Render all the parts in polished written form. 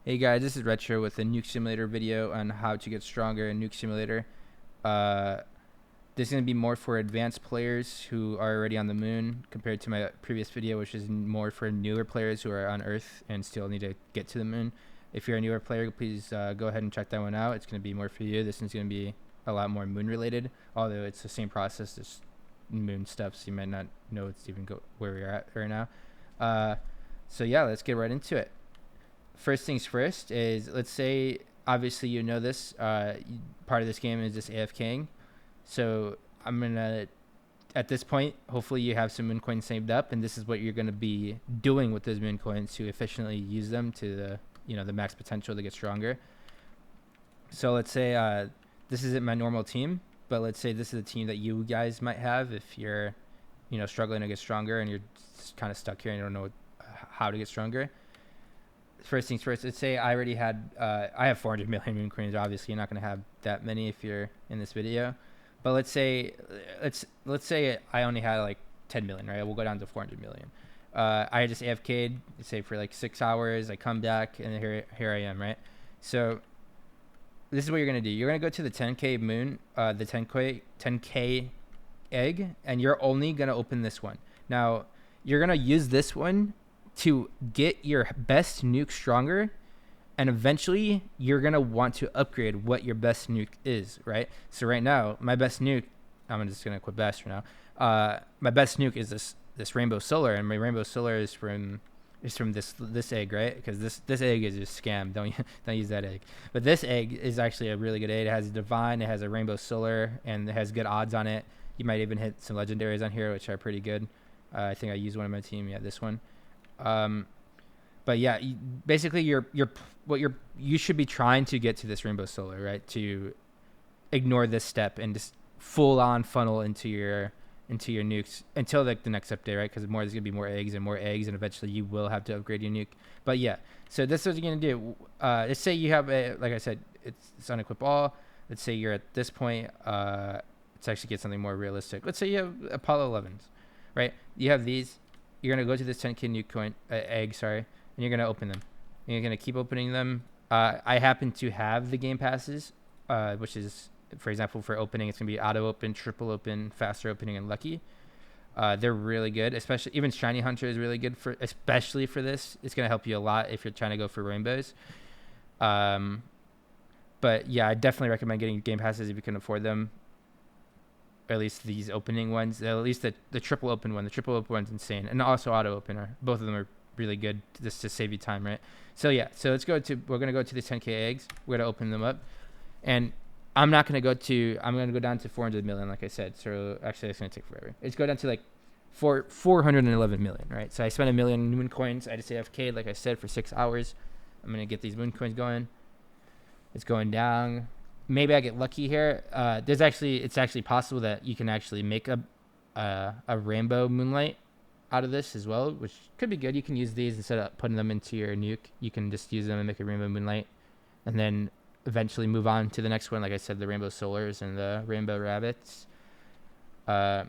Hey guys, this is Retro with a Nuke Simulator video on how to get stronger in Nuke Simulator. Uh, this is going to be more for advanced players who are already on the moon compared to my previous video, which is more for newer players who are on Earth and still need to get to the moon. If you're a newer player, please go ahead and check that one out. It's going to be more for you. This one's going to be a lot more moon related, although it's the same process, just moon stuff, so you might not know it's even where we're at right now. So yeah, let's get right into it. First things first is, let's say, obviously you know this, part of this game is just AFKing. So I'm going to, at this point, hopefully you have some moon coins saved up, and this is what you're going to be doing with those moon coins to efficiently use them to the max potential to get stronger. So let's say this isn't my normal team, but let's say this is a team that you guys might have if you're, struggling to get stronger and you're just kind of stuck here and you don't know how to get stronger. First things first, let's say I already had, I have 400 million moon coins. Obviously, you're not going to have that many if you're in this video. But let's say I only had like 10 million, right? We'll go down to 400 million. I just AFK'd, say for like 6 hours. I come back, and here I am, right? So this is what you're going to do. You're going to go to the 10K moon, the 10K egg, and you're only going to open this one. Now, you're going to use this one to get your best nuke stronger, and eventually you're going to want to upgrade what your best nuke is, right? So right now, my best nuke, I'm just going to quit bash for now. My best nuke is this rainbow solar, and my rainbow solar is from this egg, right? Because this egg is just scam. Don't use that egg. But this egg is actually a really good egg. It has a divine, it has a rainbow solar, and it has good odds on it. You might even hit some legendaries on here, which are pretty good. I think I used one on my team. Yeah, this one. But yeah, basically you should be trying to get to this rainbow solar, right? To ignore this step and just full on funnel into your nukes until like the next update, right? Because there's gonna be more eggs, and eventually you will have to upgrade your nuke. But yeah, so this is what you're gonna do. Let's say you have like I said, it's unequip all. Let's say you're at this point. Let's actually get something more realistic. Let's say you have Apollo 11s, right? You have these. You're going to go to this 10K nuke coin, egg, and you're going to open them. And you're going to keep opening them. I happen to have the game passes, which is, for example, for opening, it's going to be auto open, triple open, faster opening, and lucky. They're really good, especially, even Shiny Hunter is really good, especially for this. It's going to help you a lot if you're trying to go for rainbows. But yeah, I definitely recommend getting game passes if you can afford them. Or at least these opening ones, at least the triple open one. The triple open one's insane, and also auto opener. Both of them are really good just to save you time, right? So yeah, we're gonna go to the 10K eggs. We're gonna open them up, and I'm gonna go down to 400 million, like I said. So actually, it's gonna take forever. It's go down to like 411 million, right? So I spent 1 million moon coins. I just AFK, like I said, for 6 hours. I'm gonna get these moon coins going. It's going down. Maybe I get lucky here. It's actually possible that you can actually make a rainbow moonlight out of this as well, which could be good. You can use these instead of putting them into your nuke. You can just use them and make a rainbow moonlight, and then eventually move on to the next one. Like I said, the rainbow solars and the rainbow rabbits. But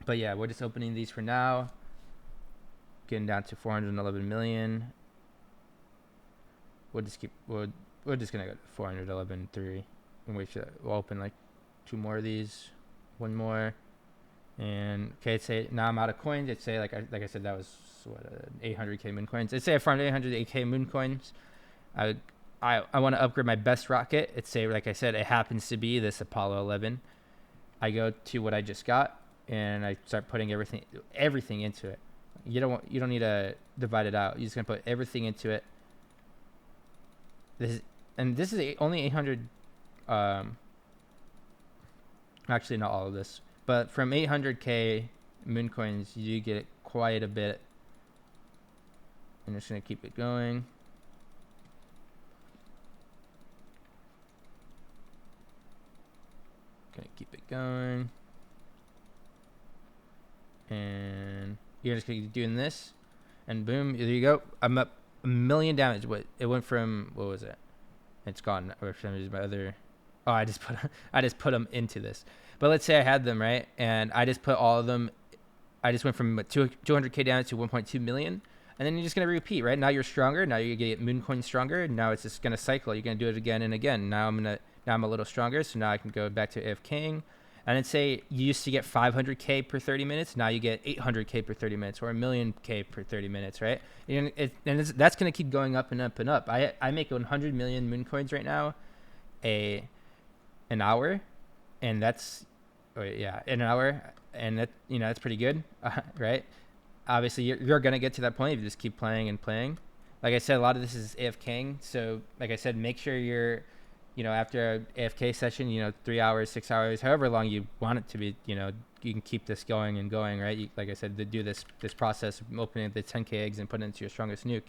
yeah, we're just opening these for now. Getting down to 411 million. We're just gonna go to 411.3. And we'll open like 2 more of these, 1 more, and okay. Say now I'm out of coins. Let's say like I said, that was 800K moon coins. Let's say I farmed 800K moon coins. I want to upgrade my best rocket. Let's say, like I said, it happens to be this Apollo 11. I go to what I just got, and I start putting everything into it. You don't need to divide it out. You're just gonna put everything into it. This is only 800. Actually, not all of this, but from 800K moon coins, you do get quite a bit. I'm just gonna keep it going. Gonna keep it going, and you're just gonna keep doing this, and boom, there you go. I'm up 1 million damage. It went from, what was it? It's gone. Or my other. Oh, I just put them into this. But let's say I had them, right, and I just put all of them. I just went from 200K down to 1.2 million, And then you're just going to repeat, right? Now you're stronger. Now you get moon coins stronger. Now it's just going to cycle. You're going to do it again and again. Now I'm a little stronger, so now I can go back to AFKing. And then say you used to get 500k per 30 minutes. Now you get 800k per 30 minutes, or a million k per 30 minutes, right? That's going to keep going up and up and up. I make 100 million moon coins right now, an hour, and that's, an hour, and that, that's pretty good, right? Obviously, you're going to get to that point if you just keep playing and playing. Like I said, a lot of this is AFKing. So, like I said, make sure you're, after a AFK session, 3 hours, 6 hours, however long you want it to be, you can keep this going and going, right? Like I said, to do this process of opening the 10k eggs and putting it into your strongest nuke.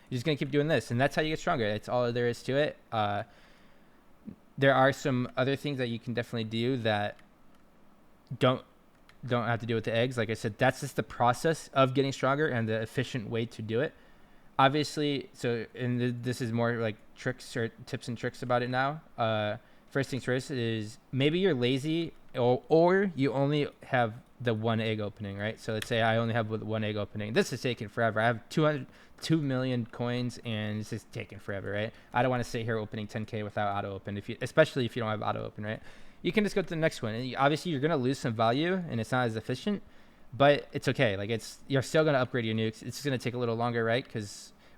You're just going to keep doing this, and that's how you get stronger. That's all there is to it. There are some other things that you can definitely do that don't have to do with the eggs. Like I said, that's just the process of getting stronger and the efficient way to do it. Obviously, this is more like tricks or tips and tricks about it now. First things first is maybe you're lazy or you only have the one egg opening, right? So let's say I only have one egg opening. This is taking forever. I have 2 million coins and this is taking forever, right? I don't want to sit here opening 10k without auto open, especially if you don't have auto open, right? You can just go to the next one. And obviously, you're going to lose some value, and it's not as efficient, but it's okay. Like, you're still going to upgrade your nukes. It's going to take a little longer, right?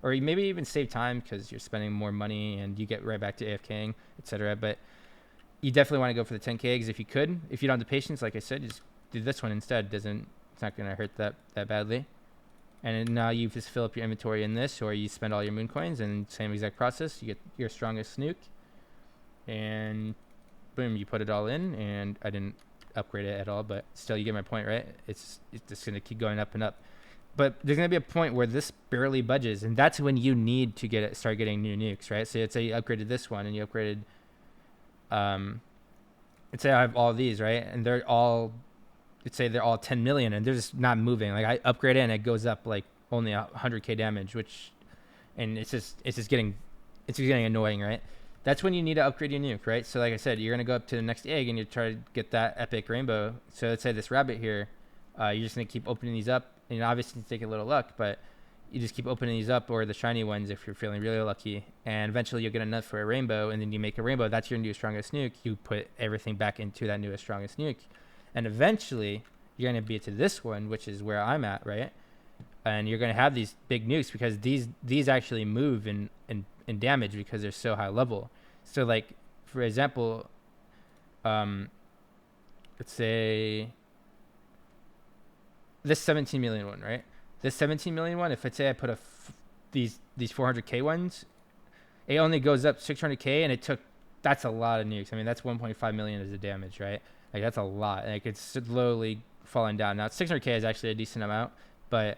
Or you maybe even save time because you're spending more money, and you get right back to AFKing, etc. But you definitely want to go for the 10k eggs if you could. If you don't have the patience, like I said, just do this one instead. It's not going to hurt that badly. And now you just fill up your inventory in this, or you spend all your moon coins, and same exact process. You get your strongest nuke, and boom, you put it all in. And I didn't upgrade it at all, but still, you get my point, right? It's just going to keep going up and up. But there's going to be a point where this barely budges, and that's when you need to start getting new nukes, right? So let's say you upgraded this one, and you upgraded, let's say I have all these, right? And let's say they're all 10 million, and they're just not moving. Like, I upgrade it, and it goes up like only 100k damage, and it's just getting annoying, right? That's when you need to upgrade your nuke, right? So like I said, you're going to go up to the next egg, and you try to get that epic rainbow. So let's say this rabbit here, you're just going to keep opening these up. And obviously, you take a little luck, but you just keep opening these up, or the shiny ones if you're feeling really lucky. And eventually, you'll get enough for a rainbow, and then you make a rainbow. That's your new strongest nuke. You put everything back into that newest strongest nuke. And eventually, you're going to be to this one, which is where I'm at, right? And you're going to have these big nukes because these actually move in damage because they're so high level. So, like, for example, let's say this 17 million one, right? This 17 million one, if let's say I put these 400k ones, it only goes up 600k, and that's a lot of nukes. I mean, that's 1.5 million as a damage, right? Like, that's a lot. Like, it's slowly falling down. Now, 600k is actually a decent amount, but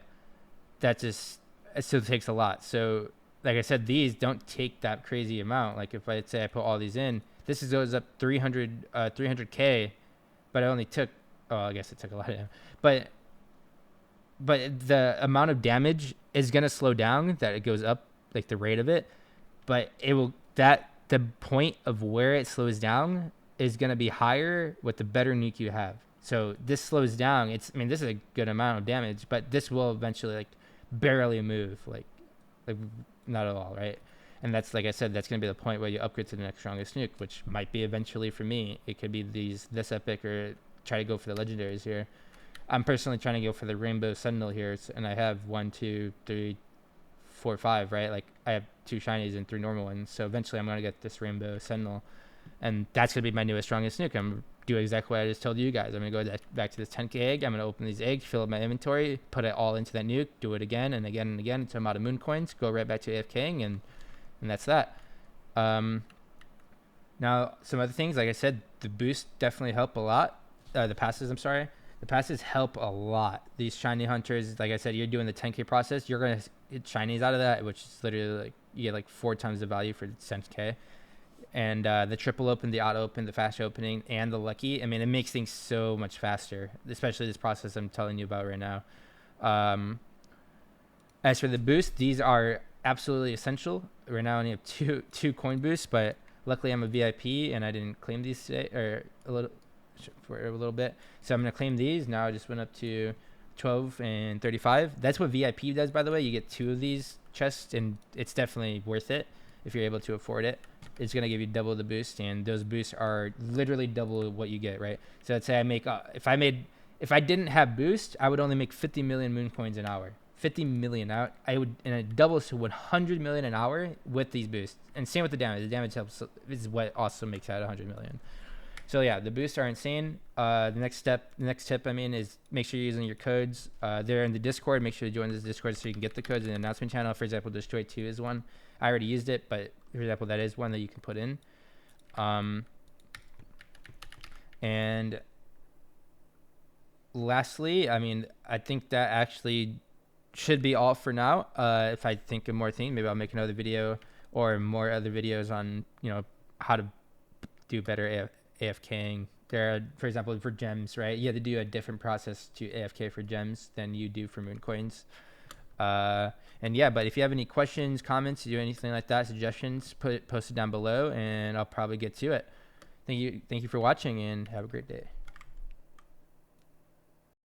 it still takes a lot. So, like I said, these don't take that crazy amount. Like, if I'd say I put all these in, this goes up 300k, but it only took, I guess it took a lot of them. But the amount of damage is going to slow down, that it goes up, like the rate of it. But the point of where it slows down is going to be higher with the better nuke you have. So this slows down. This is a good amount of damage, but this will eventually, like, barely move, like not at all, right? And that's, like I said, that's going to be the point where you upgrade to the next strongest nuke, which might be eventually for me. It could be this epic, or try to go for the legendaries here. I'm personally trying to go for the Rainbow Sentinel here, and I have 1, 2, 3, 4, 5, right? Like, I have 2 shinies and 3 normal ones. So eventually I'm going to get this Rainbow Sentinel, and that's going to be my newest strongest nuke. I'm going to do exactly what I just told you guys. I'm going to go back to this 10k egg. I'm going to open these eggs, fill up my inventory, put it all into that nuke, do it again and again and again until I'm out of moon coins, go right back to AFKing, and that's that. Now, some other things, like I said, the boost definitely help a lot. The passes help a lot. These shiny hunters, like I said, you're doing the 10k process, you're going to get shinies out of that, which is literally like, you get like 4 times the value for 10k. And the triple open, the auto open, the fast opening, and the lucky, it makes things so much faster, especially this process I'm telling you about right now. As for the boost, these are absolutely essential. Right now I only have two coin boosts, but luckily I'm a VIP and I didn't claim these today, or a little bit. So I'm going to claim these. Now I just went up to 12 and 35. That's what VIP does, by the way. You get 2 of these chests, and it's definitely worth it if you're able to afford it. It's gonna give you double the boost, and those boosts are literally double what you get, right? So let's say I make if I didn't have boost, I would only make 50 million moon coins an hour. 50 million out. I would, and it doubles to 100 million an hour with these boosts. And same with the damage. The damage helps is what also makes out 100 million. So yeah, the boosts are insane. The next tip, I mean, is make sure you're using your codes. They're in the Discord. Make sure to join this Discord so you can get the codes in the announcement channel. For example, Destroy 2 is one. I already used it, but for example, that is one that you can put in. And lastly, I mean, I think that actually should be all for now. If I think of more things, maybe I'll make another video or more other videos on, you know, how to do better AFKing. There are, for example, for gems, right? You have to do a different process to AFK for gems than you do for moon coins. And yeah, but if you have any questions, comments, do anything like that, suggestions, post it down below, and I'll probably get to it. Thank you for watching, and have a great day.